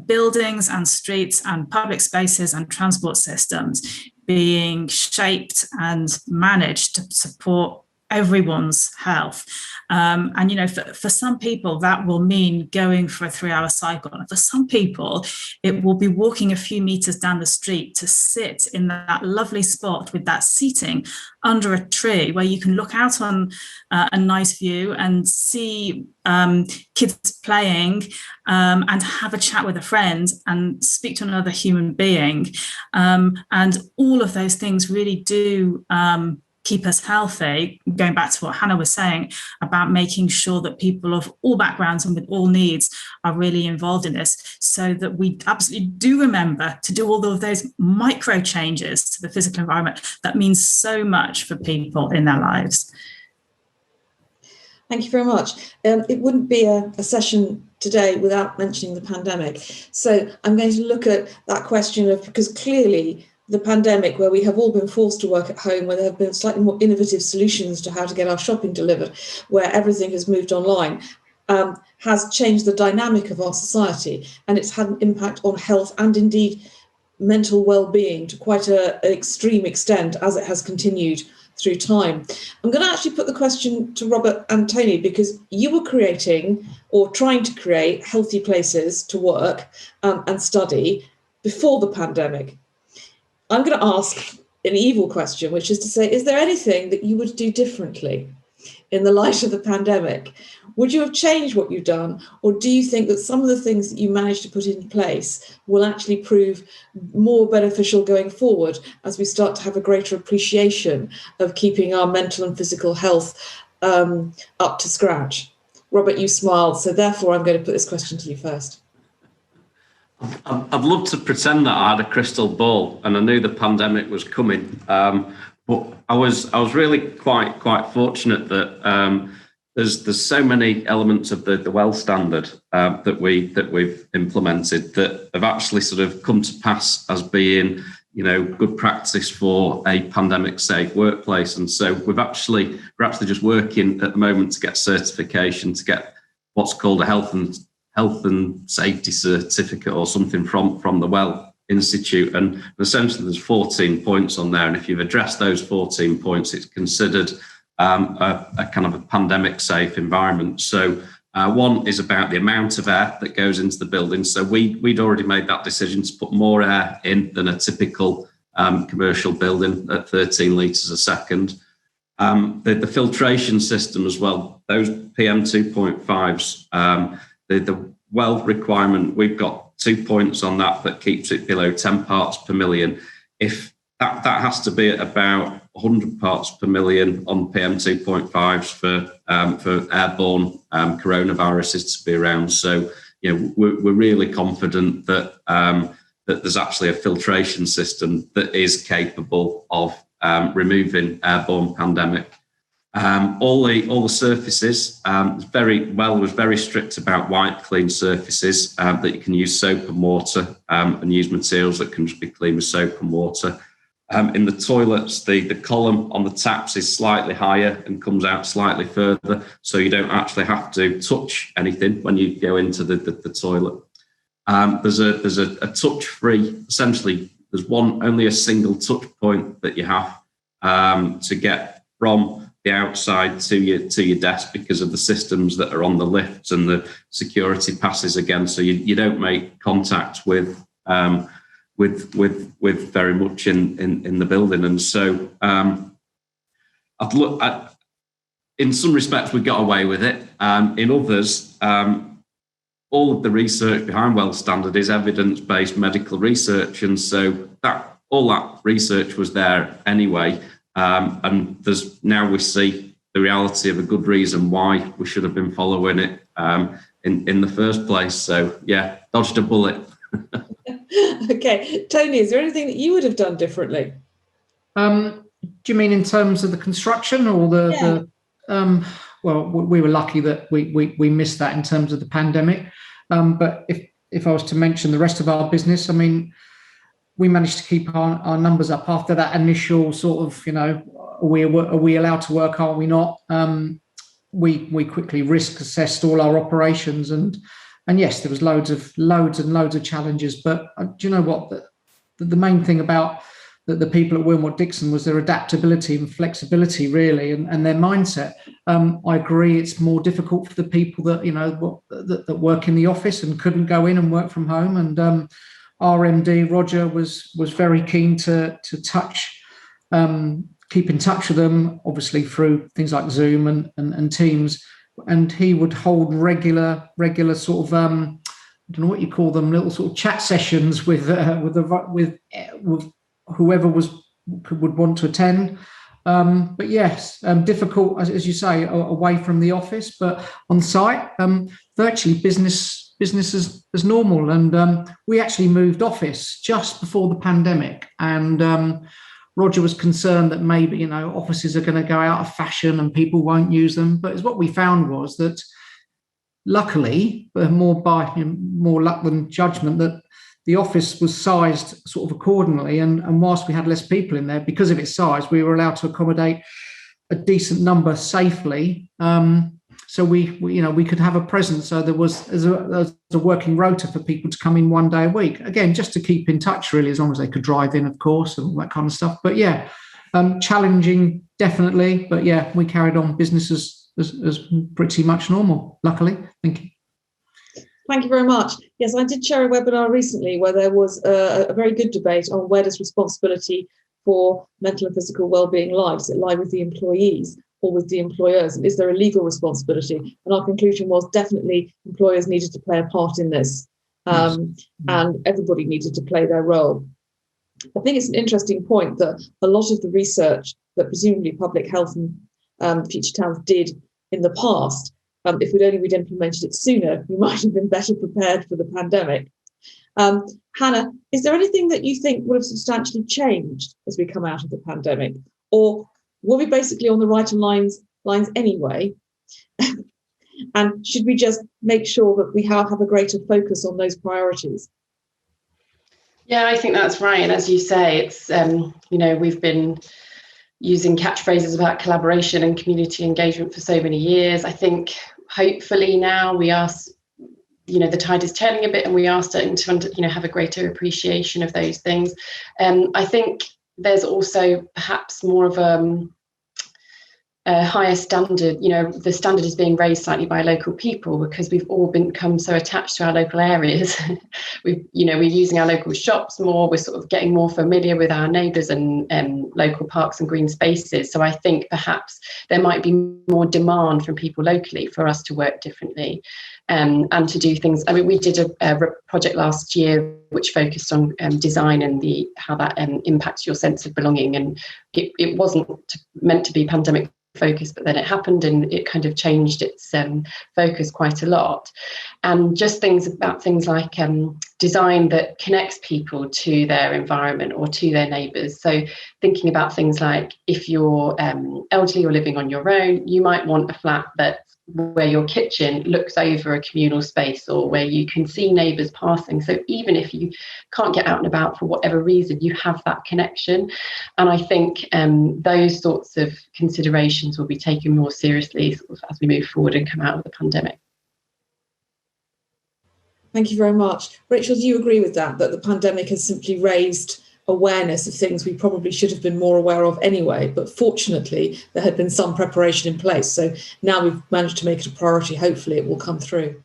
buildings and streets and public spaces and transport systems being shaped and managed to support everyone's health. For some people, that will mean going for a 3-hour cycle. And for some people, it will be walking a few meters down the street to sit in that lovely spot with that seating under a tree where you can look out on a nice view and see kids playing and have a chat with a friend and speak to another human being. And all of those things really do keep us healthy, going back to what Hannah was saying about making sure that people of all backgrounds and with all needs are really involved in this, so that we absolutely do remember to do all of those micro changes to the physical environment that means so much for people in their lives. Thank you very much. It wouldn't be a session today without mentioning the pandemic. So I'm going to look at that question of, because clearly the pandemic, where we have all been forced to work at home, where there have been slightly more innovative solutions to how to get our shopping delivered, where everything has moved online, has changed the dynamic of our society, and it's had an impact on health and indeed mental well-being to quite an extreme extent as it has continued through time. I'm going to actually put the question to Robert and Tony, because you were creating or trying to create healthy places to work and study before the pandemic. I'm going to ask an evil question, which is to say, is there anything that you would do differently in the light of the pandemic? Would you have changed what you've done? Or do you think that some of the things that you managed to put in place will actually prove more beneficial going forward as we start to have a greater appreciation of keeping our mental and physical health up to scratch? Robert, you smiled, so therefore I'm going to put this question to you first. I'd love to pretend that I had a crystal ball and I knew the pandemic was coming, but I was really quite fortunate that there's so many elements of the well standard that we've implemented that have actually sort of come to pass as being, you know, good practice for a pandemic safe workplace. And so we're actually just working at the moment to get certification, to get what's called a health and safety certificate or something from the Well Institute. And essentially there's 14 points on there. And if you've addressed those 14 points, it's considered a kind of a pandemic safe environment. So One is about the amount of air that goes into the building. So we'd already made that decision to put more air in than a typical commercial building at 13 litres a second. The filtration system as well, those PM 2.5s, the well requirement, we've got 2 points on that keeps it below 10 parts per million. If that has to be at about 100 parts per million on PM 2.5s for airborne coronaviruses to be around. So, we're really confident that that there's actually a filtration system that is capable of removing airborne pandemic. All the surfaces, was very strict about white clean surfaces, that you can use soap and water, and use materials that can just be clean with soap and water. In the toilets, the column on the taps is slightly higher and comes out slightly further, so you don't actually have to touch anything when you go into the toilet. There's a touch-free, essentially, there's only a single touch point that you have to get from the outside to your desk because of the systems that are on the lifts and the security passes again. So you don't make contact with very much in the building. And so I'd look at, in some respects, we got away with it. In others, all of the research behind Well Standard is evidence-based medical research. And so all that research was there anyway. And now we see the reality of a good reason why we should have been following it in the first place. So yeah, dodged a bullet. Okay, Tony, is there anything that you would have done differently? Do you mean in terms of the construction or the well, we were lucky that we missed that in terms of the pandemic. But if I was to mention the rest of our business, I mean, we managed to keep our numbers up after that initial sort of, are we allowed to work? Are we not? We quickly risk assessed all our operations, and yes, there was loads and loads of challenges. But do you know what? The main thing about the people at Wilmot Dixon was their adaptability and flexibility, really, and their mindset. I agree, it's more difficult for the people that that work in the office and couldn't go in and work from home. And our MD Roger was very keen to keep in touch with them, obviously through things like Zoom and Teams, and he would hold regular sort of I don't know what you call them, little sort of chat sessions with whoever would want to attend. But yes, difficult, as you say, away from the office, but on site, virtually business as normal. And we actually moved office just before the pandemic, and Roger was concerned that maybe offices are going to go out of fashion and people won't use them. But what we found was that, luckily, more luck than judgment, that the office was sized sort of accordingly, and whilst we had less people in there, because of its size, we were allowed to accommodate a decent number safely. So we could have a presence. So there was a working rota for people to come in 1 day a week. Again, just to keep in touch, really, as long as they could drive in, of course, and all that kind of stuff. But yeah, challenging, definitely. But yeah, we carried on business as pretty much normal, luckily. Thank you. Thank you very much. Yes, I did chair a webinar recently where there was a very good debate on where does responsibility for mental and physical wellbeing lie. Does it lie with the employees or with the employers? And is there a legal responsibility? And our conclusion was definitely employers needed to play a part in this, and everybody needed to play their role. I think it's an interesting point that a lot of the research that presumably Public Health and Future Towns did in the past, if we'd implemented it sooner, we might have been better prepared for the pandemic. Hannah, is there anything that you think would have substantially changed as we come out of the pandemic? Or were we basically on the right lines anyway? And should we just make sure that we have a greater focus on those priorities? Yeah, I think that's right. And as you say, it's, we've been using catchphrases about collaboration and community engagement for so many years. I think hopefully now we are, the tide is turning a bit, and we are starting to, have a greater appreciation of those things. I think there's also perhaps more of a higher standard. The standard is being raised slightly by local people because we've all become so attached to our local areas. We're using our local shops more. We're sort of getting more familiar with our neighbours and local parks and green spaces. So I think perhaps there might be more demand from people locally for us to work differently and to do things. I mean, we did a project last year which focused on design and how that impacts your sense of belonging. And it wasn't meant to be pandemic focus, but then it happened and it kind of changed its focus quite a lot. And just things like design that connects people to their environment or to their neighbours. So thinking about things like if you're elderly or living on your own, you might want a flat where your kitchen looks over a communal space or where you can see neighbours passing. So even if you can't get out and about for whatever reason, you have that connection. And I think those sorts of considerations will be taken more seriously as we move forward and come out of the pandemic. Thank you very much. Rachel, do you agree with that the pandemic has simply raised awareness of things we probably should have been more aware of anyway, but fortunately there had been some preparation in place, so now we've managed to make it a priority. Hopefully it will come through.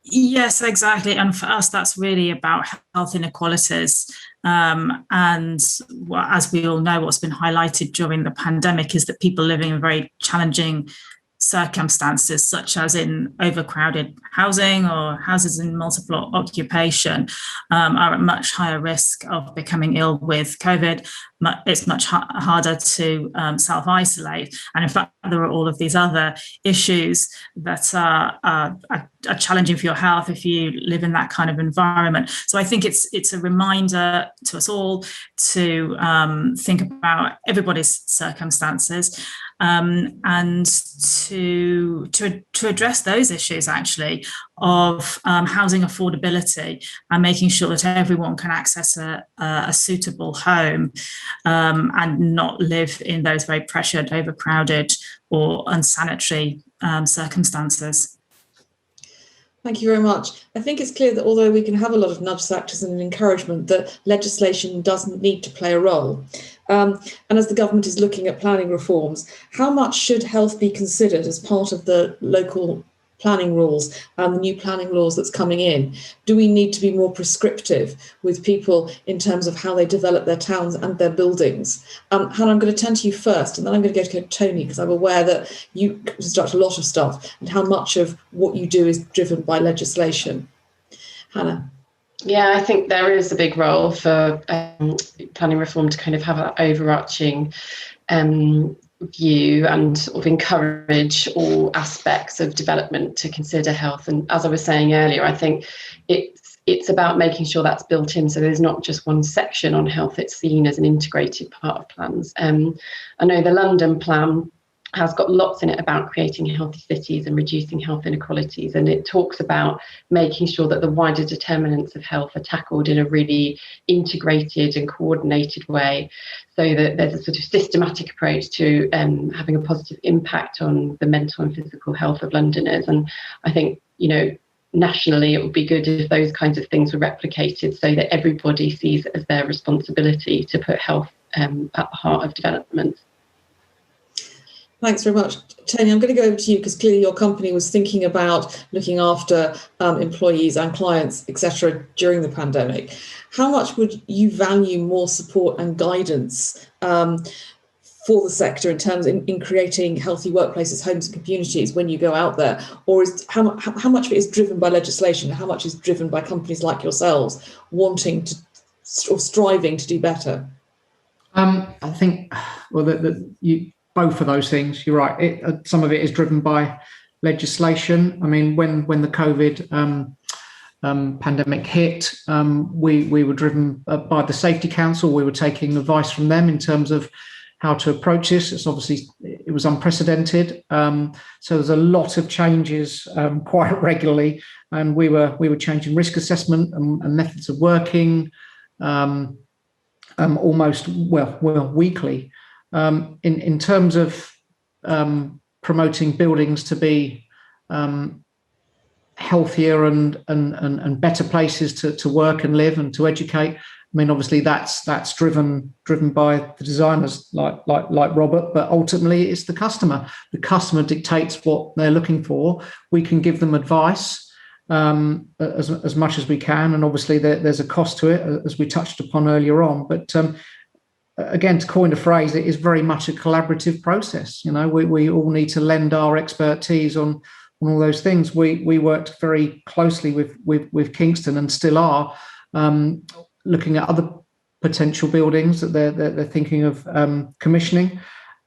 Yes, exactly. And for us, that's really about health inequalities. And as we all know, what's been highlighted during the pandemic is that people living in very challenging circumstances, such as in overcrowded housing or houses in multiple occupation, are at much higher risk of becoming ill with COVID. It's much harder to self-isolate. And in fact, there are all of these other issues that are challenging for your health if you live in that kind of environment. So I think it's a reminder to us all to think about everybody's circumstances and to address those issues actually of housing affordability and making sure that everyone can access a suitable home and not live in those very pressured, overcrowded or unsanitary circumstances. Thank you very much. I think it's clear that although we can have a lot of nudge factors and encouragement, that legislation doesn't need to play a role. And as the government is looking at planning reforms, how much should health be considered as part of the local planning rules and the new planning laws that's coming in? Do we need to be more prescriptive with people in terms of how they develop their towns and their buildings? Hannah, I'm going to turn to you first, and then I'm going to go to Tony, because I'm aware that you construct a lot of stuff and how much of what you do is driven by legislation. Hannah. Yeah, I think there is a big role for planning reform to kind of have an overarching view and sort of encourage all aspects of development to consider health. And as I was saying earlier, I think it's about making sure that's built in, so there's not just one section on health, it's seen as an integrated part of plans. I know the London plan has got lots in it about creating healthy cities and reducing health inequalities, and it talks about making sure that the wider determinants of health are tackled in a really integrated and coordinated way, so that there's a sort of systematic approach to having a positive impact on the mental and physical health of Londoners. And I think, nationally it would be good if those kinds of things were replicated so that everybody sees it as their responsibility to put health at the heart of development. Thanks very much. Tony, I'm going to go over to you because clearly your company was thinking about looking after employees and clients, etc., during the pandemic. How much would you value more support and guidance for the sector in terms in creating healthy workplaces, homes and communities when you go out there? Or is how much of it is driven by legislation? How much is driven by companies like yourselves wanting to or striving to do better? I think, both of those things, you're right. Some of it is driven by legislation. I mean, when the COVID pandemic hit, we were driven by the Safety Council. We were taking advice from them in terms of how to approach this. It was unprecedented. So there's a lot of changes quite regularly, and we were changing risk assessment and methods of working almost weekly. In terms of promoting buildings to be healthier and better places to work and live and to educate, mean, obviously that's driven by the designers like Robert, but ultimately it's the customer. The customer dictates what they're looking for. We can give them advice as much as we can, and obviously there's a cost to it, as we touched upon earlier on. But again, to coin a phrase, it is very much a collaborative process. We all need to lend our expertise on all those things. We worked very closely with Kingston, and still are, looking at other potential buildings that they're thinking of commissioning.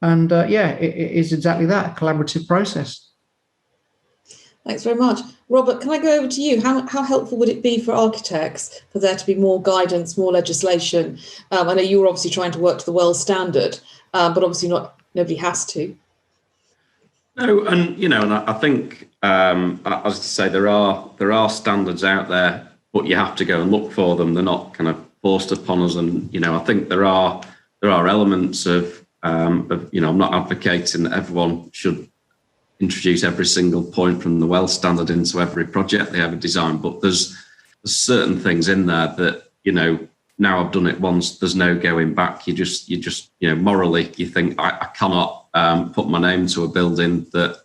And it is exactly that, a collaborative process. Thanks very much. Robert, can I go over to you? How helpful would it be for architects for there to be more guidance, more legislation? I know you were obviously trying to work to the WELL standard, but obviously nobody has to. No, and I think, as I say, there are standards out there, but you have to go and look for them. They're not kind of forced upon us. And I think there are elements of I'm not advocating that everyone should introduce every single point from the WELL standard into every project they ever design, but there's certain things in there that now I've done it once, there's no going back. You just morally you think I cannot put my name to a building that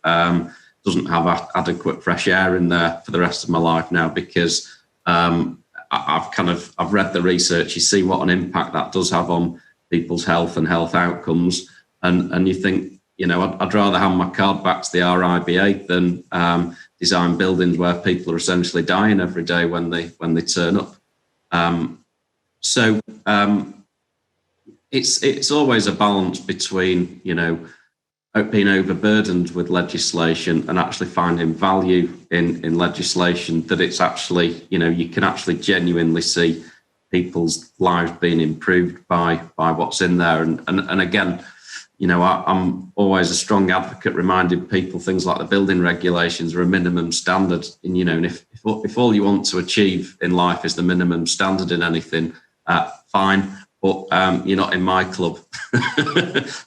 doesn't have adequate fresh air in there for the rest of my life now, because I've read the research. You see what an impact that does have on people's health and health outcomes, and you think, I'd rather hand my card back to the RIBA than design buildings where people are essentially dying every day when they turn up. So it's always a balance between being overburdened with legislation and actually finding value in legislation that it's actually you can actually genuinely see people's lives being improved by what's in there. And again, I'm always a strong advocate reminding people things like the building regulations are a minimum standard. And if all you want to achieve in life is the minimum standard in anything, fine, but you're not in my club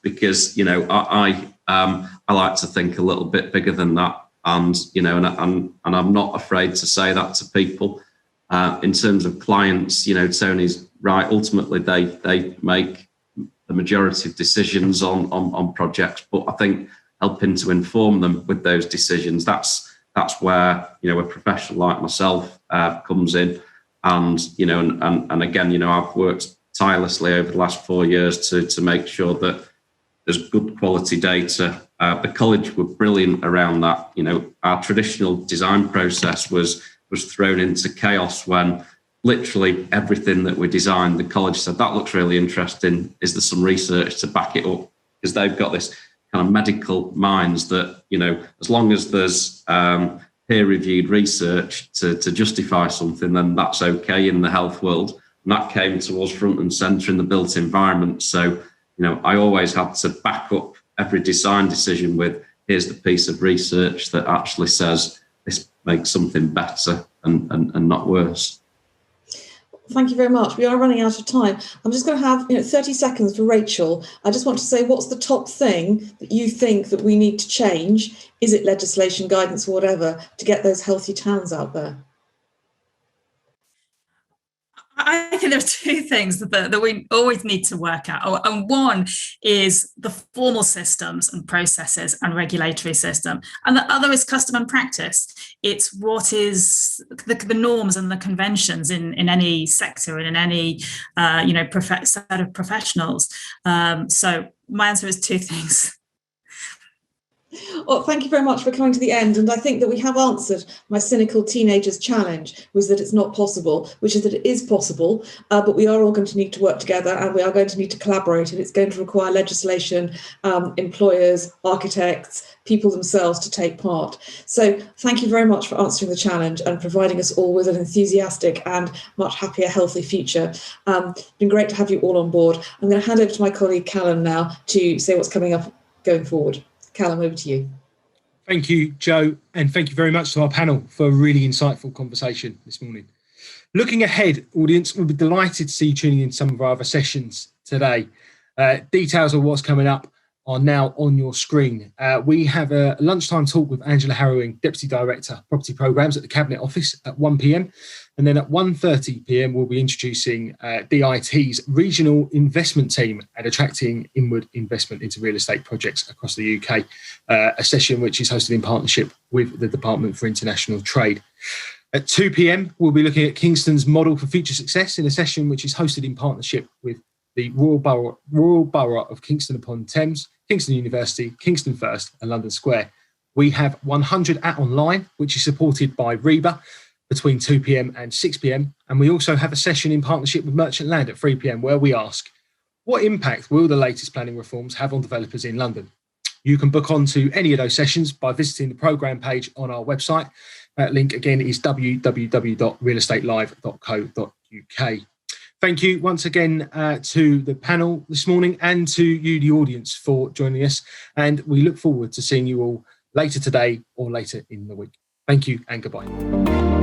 because I like to think a little bit bigger than that, and and I'm not afraid to say that to people. In terms of clients, Tony's right. Ultimately, they make the majority of decisions on projects, but I think helping to inform them with those decisions, that's where a professional like myself comes in. And and again, I've worked tirelessly over the last 4 years to make sure that there's good quality data. The college were brilliant around that. Our traditional design process was thrown into chaos when literally everything that we designed, the college said, that looks really interesting. Is there some research to back it up? Because they've got this kind of medical minds that, as long as there's peer-reviewed research to justify something, then that's okay in the health world. And that came to us front and centre in the built environment. So, I always had to back up every design decision with, here's the piece of research that actually says this makes something better and not worse. Thank you very much. We are running out of time. I'm just going to have 30 seconds for Rachel. I just want to say, what's the top thing that you think that we need to change? Is it legislation, guidance, or whatever, to get those healthy towns out there? I think there are two things that we always need to work out. And one is the formal systems and processes and regulatory system. And the other is custom and practice. It's what is the norms and the conventions in any sector and in any set of professionals. So my answer is two things. Well, thank you very much for coming to the end. And I think that we have answered my cynical teenager's challenge, was that it's not possible, which is that it is possible, but we are all going to need to work together and we are going to need to collaborate. And it's going to require legislation, employers, architects, people themselves to take part. So thank you very much for answering the challenge and providing us all with an enthusiastic and much happier, healthy future. It's been great to have you all on board. I'm going to hand over to my colleague Callum now to say what's coming up going forward. Callum, over to you. Thank you, Joe, and thank you very much to our panel for a really insightful conversation this morning. Looking ahead, audience, we'll be delighted to see you tuning in some of our other sessions today. Details of what's coming up are now on your screen. We have a lunchtime talk with Angela Harrowing, Deputy Director, Property Programmes at the Cabinet Office at 1 p.m. And then at 1:30 p.m, we'll be introducing DIT's regional investment team at attracting inward investment into real estate projects across the UK, a session which is hosted in partnership with the Department for International Trade. At 2 p.m, we'll be looking at Kingston's model for future success in a session which is hosted in partnership with the Royal Borough of Kingston upon Thames, Kingston University, Kingston First and London Square. We have 100 at online, which is supported by REBA between 2 p.m. and 6 p.m. And we also have a session in partnership with Merchant Land at 3 p.m. where we ask, what impact will the latest planning reforms have on developers in London? You can book on to any of those sessions by visiting the programme page on our website. That link again is www.realestatelive.co.uk. Thank you once again to the panel this morning and to you, the audience, for joining us. And we look forward to seeing you all later today or later in the week. Thank you and goodbye.